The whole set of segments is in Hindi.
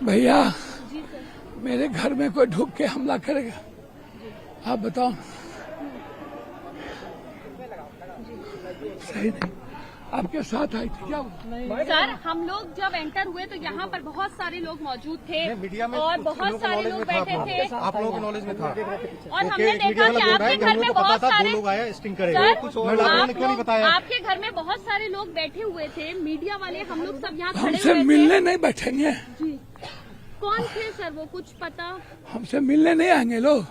भैया मेरे घर में कोई ढुक के हमला करेगा, आप बताओ। सही नहीं, आपके साथ आई थी क्या? सर हम लोग जब एंटर हुए तो यहाँ पर बहुत सारे लोग मौजूद थे और बहुत सारे लोग बैठे थे। आप लोगों के नॉलेज में था और हमने देखा कि आपके घर में बहुत सारे लोग आए स्टिंग करे। आपके घर में बहुत सारे लोग बैठे हुए थे, मीडिया वाले, हम लोग सब यहाँ खड़े हमसे हुए मिलने नहीं बैठेंगे। जी कौन थे सर वो, कुछ पता? हमसे मिलने नहीं आएंगे लोग,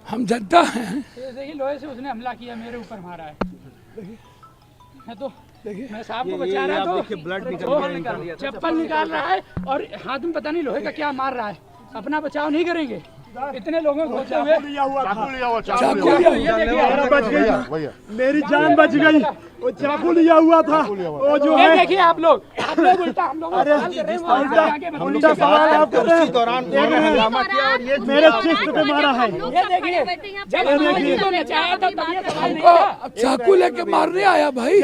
हम जनता हैं। देखिए लोहे से उसने हमला किया, मेरे ऊपर मारा है। मैं तो मैं साहब को बचा रहा था तो ब्लड चप्पल निकाल रहा है और हाथ में पता नहीं लोहे का क्या मार रहा है। अपना बचाव नहीं करेंगे, इतने लोगों को चाकू लिया हुआ, मेरी जान बच गई। वो चाकू लिया हुआ था, वो जो है। देखिए आप लोग उल्टा हम लोग उल्टा सवाल आप कर रहे हैं। मेरे चिस्ट पे मारा है। ये देखिए चाकू लेके मारने आया भाई।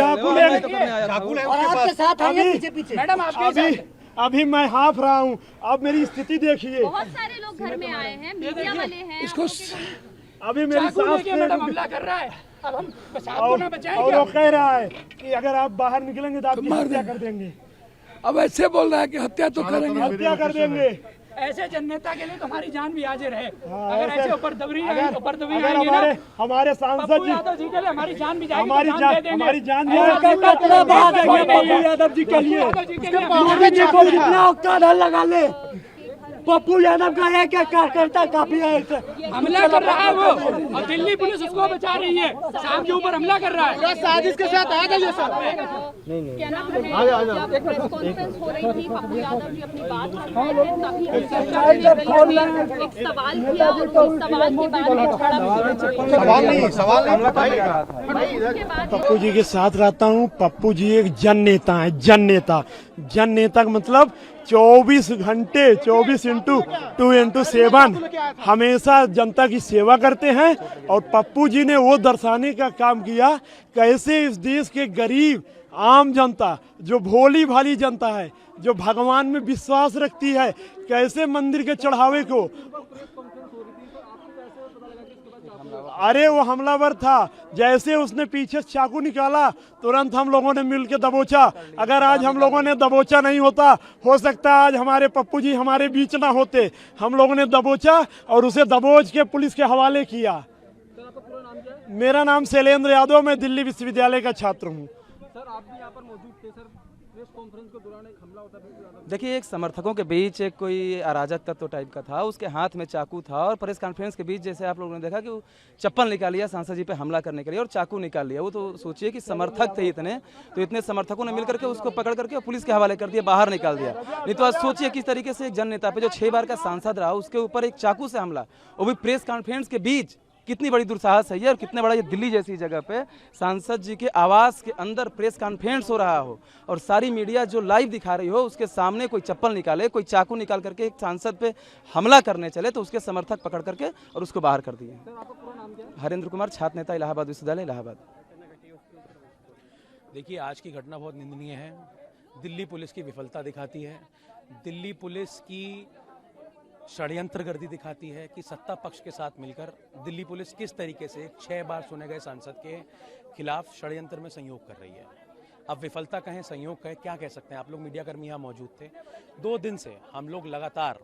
मैडम आपके अभी मैं हाफ रहा हूँ। अब मेरी स्थिति देखिए। बहुत सारे लोग घर में आए हैं, मीडिया वाले हैं। इसको अभी मेरी सांस मैडम हमला कर रहा है। अब हम साहब को बचाएंगे। और वो कह रहा है कि अगर आप बाहर निकलेंगे तो आपकी हत्या कर देंगे। अब ऐसे बोल रहा है कि हत्या तो करेंगे, हत्या कर देंगे। ऐसे जननेता के लिए तो हमारी जान भी हाजिर है। अगर ऐसे ऊपर दबरी हमारे सांसद यादव जी के लिए हमारी जान भी जाएगी, हमारी जान यादव जी के लिए जितना औकात लगा ले। पप्पू यादव का एक कार्यकर्ता काफी है। हमला कर रहा है वो, और दिल्ली पुलिस उसको बचा रही है। शाम के ऊपर हमला कर रहा है। साजिश के साथ आ गई सर। क्या नाम है, जब प्रेस कॉन्फ्रेंस हो रही थी पप्पू यादव जी अपनी बात रख रहे थे, तभी एक सवाल किया और उस सवाल के बाद पप्पू जी के साथ रहता हूँ। पप्पू जी एक जन नेता है, जन नेता का मतलब 24 घंटे 24x2x7 हमेशा जनता की सेवा करते हैं। और पप्पू जी ने वो दर्शाने का काम किया कैसे इस देश के गरीब आम जनता, जो भोली भाली जनता है, जो भगवान में विश्वास रखती है, कैसे मंदिर के चढ़ावे को। अरे वो हमलावर था, जैसे उसने पीछे चाकू निकाला तुरंत हम लोगों ने मिलकर दबोचा। अगर आज हम लोगों ने दबोचा नहीं होता, हो सकता है आज हमारे पप्पू जी हमारे बीच ना होते। हम लोगों ने दबोचा और उसे दबोच के पुलिस के हवाले किया। मेरा नाम शैलेंद्र यादव, मैं दिल्ली विश्वविद्यालय का छात्र हूँ। सर आप भी यहाँ पर मौजूद थे सर, प्रेस कॉन्फ्रेंस के दौरान एक हमला होता है। देखिए एक समर्थकों के बीच एक कोई अराजक तत्व टाइप का था, उसके हाथ में चाकू था और प्रेस कॉन्फ्रेंस के बीच जैसे आप लोगों ने देखा कि वो चप्पल निकाल लिया सांसद जी पे हमला करने के लिए और चाकू निकाल लिया। वो तो सोचिए कि समर्थक थे इतने, तो इतने समर्थकों ने मिलकर के उसको पकड़ करके पुलिस के हवाले कर दिया, बाहर निकाल दिया। नहीं तो आज सोचिए किस तरीके से एक जन नेता पे जो 6 बार का सांसद रहा उसके ऊपर एक चाकू से हमला, वो भी प्रेस कॉन्फ्रेंस के बीच। कितनी बड़ी दुस्साहस है ये, और कितने बड़ा ये दिल्ली जैसी जगह पे सांसद जी के आवास के अंदर प्रेस कॉन्फ्रेंस हो रहा हो और सारी मीडिया जो लाइव दिखा रही हो उसके सामने कोई चप्पल निकाले, कोई चाकू निकाल करके एक सांसद पे हमला करने चले तो उसके समर्थक पकड़ करके और उसको बाहर कर दिए। हरेंद्र कुमार, छात्र नेता, इलाहाबाद विश्वविद्यालय, इलाहाबाद। देखिए आज की घटना बहुत निंदनीय है। दिल्ली पुलिस की विफलता दिखाती है, दिल्ली पुलिस की षड्यंत्रगर्दी दिखाती है कि सत्ता पक्ष के साथ मिलकर दिल्ली पुलिस किस तरीके से 6 बार सुने गए सांसद के खिलाफ षड्यंत्र में संयोग कर रही है। अब विफलता कहें, संयोग कहें, क्या कह सकते हैं। आप लोग मीडियाकर्मी यहाँ मौजूद थे। 2 दिन से हम लोग लगातार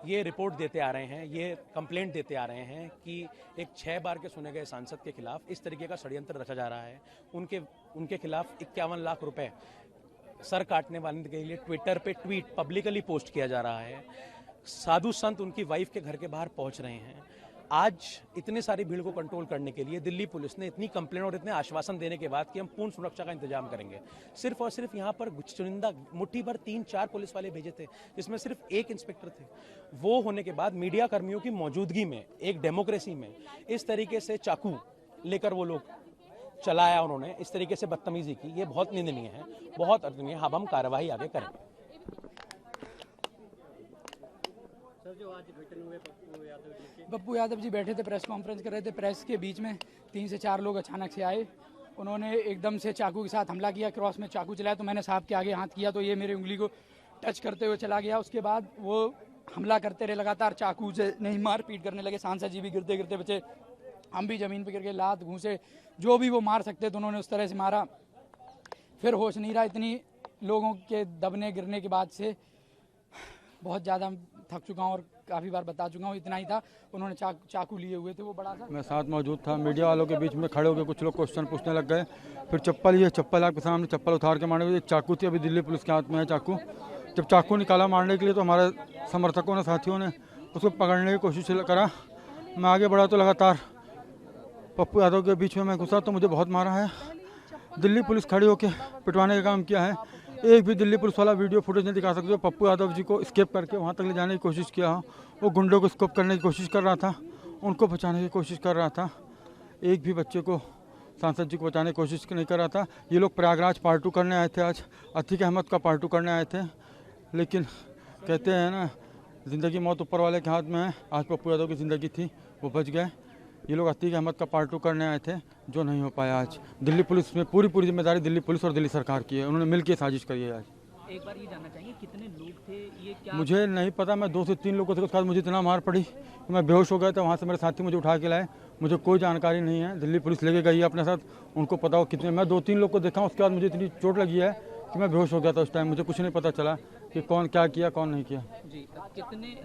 ये रिपोर्ट देते आ रहे हैं, ये कंप्लेंट देते आ रहे हैं कि एक 6 बार के सुने गए सांसद के खिलाफ इस तरीके का षड्यंत्र रचा जा रहा है। उनके खिलाफ 51 लाख रुपए सर काटने वाले के लिए ट्विटर पे ट्वीट पब्लिकली पोस्ट किया जा रहा है। साधु संत उनकी वाइफ के घर के बाहर पहुंच रहे हैं। आज इतने सारी भीड़ को कंट्रोल करने के लिए दिल्ली पुलिस ने इतनी कंप्लेंट और इतने आश्वासन देने के बाद कि हम पूर्ण सुरक्षा का इंतजाम करेंगे, सिर्फ और सिर्फ यहाँ पर चुनिंदा मुट्ठी भर 3-4 पुलिस वाले भेजे थे, जिसमें सिर्फ 1 इंस्पेक्टर थे। वो होने के बाद मीडिया कर्मियों की मौजूदगी में एक डेमोक्रेसी में इस तरीके से चाकू लेकर वो लोग चलाया, उन्होंने इस तरीके से बदतमीजी की, ये बहुत निंदनीय है, बहुत अर्दनीय है। अब हम कार्रवाई आगे करेंगे। पप्पू यादव जी बैठे थे, प्रेस कॉन्फ्रेंस कर रहे थे। प्रेस के बीच में 3 से 4 लोग अचानक से आए, उन्होंने एकदम से चाकू के साथ हमला किया, क्रॉस में चाकू चलाया। तो मैंने साहब के आगे हाथ किया तो ये मेरी उंगली को टच करते हुए चला गया। उसके बाद वो हमला करते रहे लगातार, चाकू से नहीं मारपीट करने लगे। सांसद जी भी गिरते गिरते बचे, हम भी ज़मीन पे गिर गए, लात घूंसे जो भी वो मार सकते थे उन्होंने उस तरह से मारा। फिर होश नहीं रहा, इतनी लोगों के दबने गिरने के बाद से बहुत ज़्यादा थक चुका हूँ और काफ़ी बार बता चुका हूँ। इतना ही था, उन्होंने चाकू लिए हुए थे, वो बड़ा सा। मैं साथ मौजूद था, मीडिया वालों के बीच में खड़े होकर कुछ लोग क्वेश्चन पूछने लग गए। फिर चप्पल आपके सामने चप्पल उतार के मारने, एक चाकू थी, अभी दिल्ली पुलिस के हाथ में है चाकू। जब चाकू निकाला मारने के लिए तो हमारे समर्थकों ने, साथियों ने उसको पकड़ने की कोशिश करा। मैं आगे बढ़ा तो लगातार पप्पू यादव के बीच में मैं घुसा तो मुझे बहुत मारा है। दिल्ली पुलिस खड़ी होकर पिटवाने का काम किया है। एक भी दिल्ली पुलिस वाला वीडियो फुटेज नहीं दिखा सकते। पप्पू यादव जी को स्केप करके वहाँ तक ले जाने की कोशिश किया हो, वो गुंडों को स्कोप करने की कोशिश कर रहा था, उनको बचाने की कोशिश कर रहा था। एक भी बच्चे को, सांसद जी को बचाने की कोशिश नहीं कर रहा था। ये लोग प्रयागराज पार्ट 2 करने आए थे, आज अतीक अहमद का पार्ट 2 करने आए थे, लेकिन कहते हैं ना ज़िंदगी मौत ऊपर वाले के हाथ में है। आज पप्पू यादव की ज़िंदगी थी, वो बच गए। ये लोग अतीक अहमद का पार्ट 2 करने आए थे, जो नहीं हो पाया। आज दिल्ली पुलिस में पूरी जिम्मेदारी दिल्ली पुलिस और दिल्ली सरकार की है, उन्होंने मिलकर साजिश करी है। आज एक बार ये जानना चाहिए कितने लोग थे, ये क्या? मुझे नहीं पता, मैं 2 से 3 लोगों थे, उसके बाद मुझे इतना मार पड़ी कि मैं बेहोश हो गया था। वहाँ से मेरे साथी मुझे उठा के लाए, मुझे कोई जानकारी नहीं है। दिल्ली पुलिस लेके गई है अपने साथ, उनको पता हो कितने। मैं 2-3 लोग को देखा, उसके बाद मुझे इतनी चोट लगी है कि मैं बेहोश हो गया था। उस टाइम मुझे कुछ नहीं पता चला कि कौन क्या किया, कौन नहीं किया। जी, कितने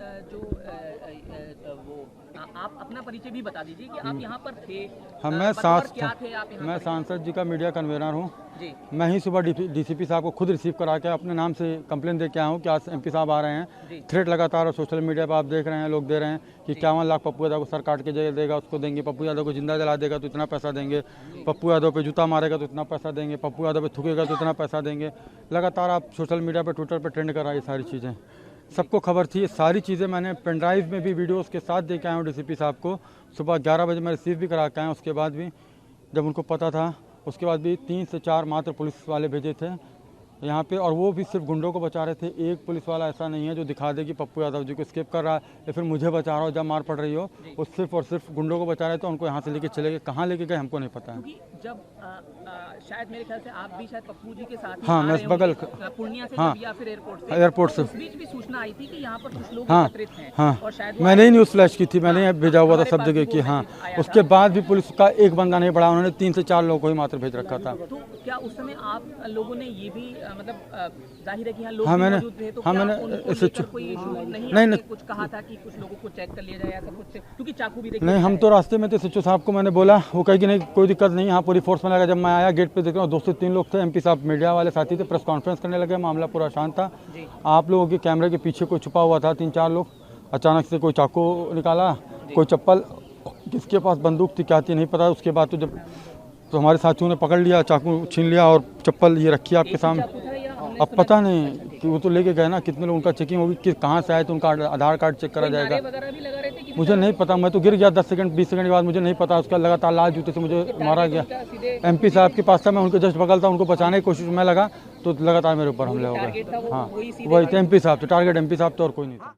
वो आप अपना परिचय भी बता दीजिए कि आप यहाँ पर थे। हाँ, मैं साथ क्या थे आप यहाँ? मैं सांसद जी का मीडिया कन्वीनर हूँ। जी, मैं ही सुबह डीसीपी साहब को खुद रिसीव करा के अपने नाम से कंप्लेंट दे के आया हूँ कि आज एमपी साहब आ रहे हैं। थ्रेट लगातार और सोशल मीडिया पर आप देख रहे हैं, लोग दे रहे हैं कि 51 लाख पप्पू यादव को सर काट के जेल देगा, उसको देंगे। पप्पू यादव को जिंदा जला देगा तो इतना पैसा देंगे, पप्पू यादव पे जूता मारेगा तो इतना पैसा देंगे, पप्पू यादव पे थूकेगा तो इतना पैसा देंगे। लगातार आप सोशल मीडिया पर, ट्विटर पर ट्रेंड करा ये सारी चीज़ें, सबको खबर थी। ये सारी चीज़ें मैंने पेन ड्राइव में भी वीडियोस के साथ दे के आया हूँ डीसीपी साहब को। सुबह 11 बजे मैं रिसीव भी करा के आया। उसके बाद भी जब उनको पता था, उसके बाद भी 3 से 4 मात्र पुलिस वाले भेजे थे यहाँ पे, और वो भी सिर्फ गुंडों को बचा रहे थे। एक पुलिस वाला ऐसा नहीं है जो दिखा दे कि पप्पू यादव जी को स्केप कर रहा है या फिर मुझे बचा रहा हो जब मार पड़ रही हो। वो सिर्फ और सिर्फ गुंडों को बचा रहे थे, उनको यहाँ से लेके चले गए। कहाँ लेके गए हमको नहीं पता है। जब शायद मेरे ख्याल से आप भी शायद पप्पू जी के साथ हाँ, मैं बगल पूर्णिया से हाँ, या फिर एयरपोर्ट से उस बीच भी सूचना आई थी कि यहाँ पर कुछ लोग हाँ, एकत्रित हैं। हाँ, और शायद मैंने ही न्यूज़ फ्लैश की थी, मैंने भेजा हुआ था सब जगह की। हाँ, उसके बाद भी पुलिस का एक बंदा नहीं बढ़ा, उन्होंने 3 से 4 लोगों को ही मात्र भेज रखा था। तो क्या उस समय आप लोगों ने ये भी मतलब जाहिर है कि यहाँ लोग हाँ, मैंने मौजूद थे, तो हाँ, क्या मैंने उनको इसे लेकर कोई इशू नहीं कुछ कहा था कि कुछ लोगों को चेक कर लिया जाए ऐसा कुछ? क्योंकि चाकू भी नहीं, हम तो रास्ते में थे। सचिव साहब को मैंने बोला, वो कहे कि नहीं कोई दिक्कत नहीं, यहाँ पूरी फोर्स में लगा। जब मैं आया गेट पे देख रहा हूँ 2 से 3 लोग थे, एमपी साहब मीडिया वाले साथी थे, प्रेस कॉन्फ्रेंस करने लगे, मामला पूरा शांत था। आप लोगों के कैमरे के पीछे कोई छुपा हुआ था, 3-4 लोग। अचानक से कोई चाकू निकाला, कोई चप्पल, किसके पास बंदूक थी क्या थी नहीं पता। उसके बाद तो हमारे साथियों ने पकड़ लिया, चाकू छीन लिया और चप्पल ये रखी आपके सामने। अब पता नहीं कि वो तो लेके गए ना, कितने लोग, उनका चेकिंग होगी कि कहाँ से आए तो उनका आधार कार्ड चेक करा जाएगा। मुझे नहीं पता, मैं तो गिर गया 10 सेकंड 20 सेकंड के बाद, मुझे नहीं पता। उसका लगातार लाल जूते से मुझे मारा गया। एमपी साहब के पास था, मैं उनके जस्ट बगल था, उनको बचाने की कोशिश में लगा तो लगातार मेरे ऊपर हमले हो गए। हाँ, वही थे, एमपी साहब थे, टारगेट एमपी साहब थे और कोई नहीं था।